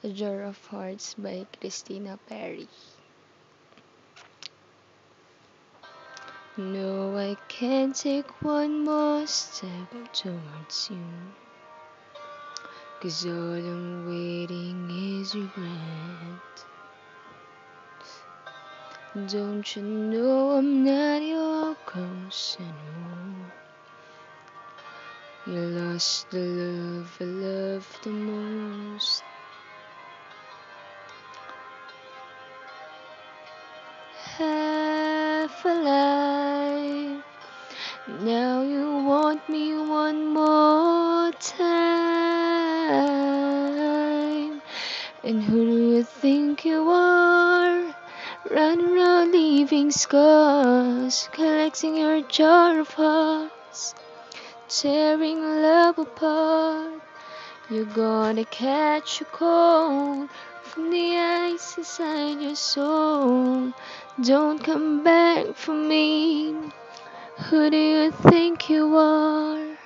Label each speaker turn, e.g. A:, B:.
A: A Jar of Hearts by Christina Perry. No, I can't take one more step towards you, 'cause all I'm waiting is regret. Don't you know I'm not your ghost anymore? You lost the love I loved the most. Half alive, now you want me one more time. And who do you think you are? Running around leaving scars, collecting your jar of hearts, tearing love apart. You're gonna catch a cold from the ice inside your soul. Don't come back for me. Who do you think you are?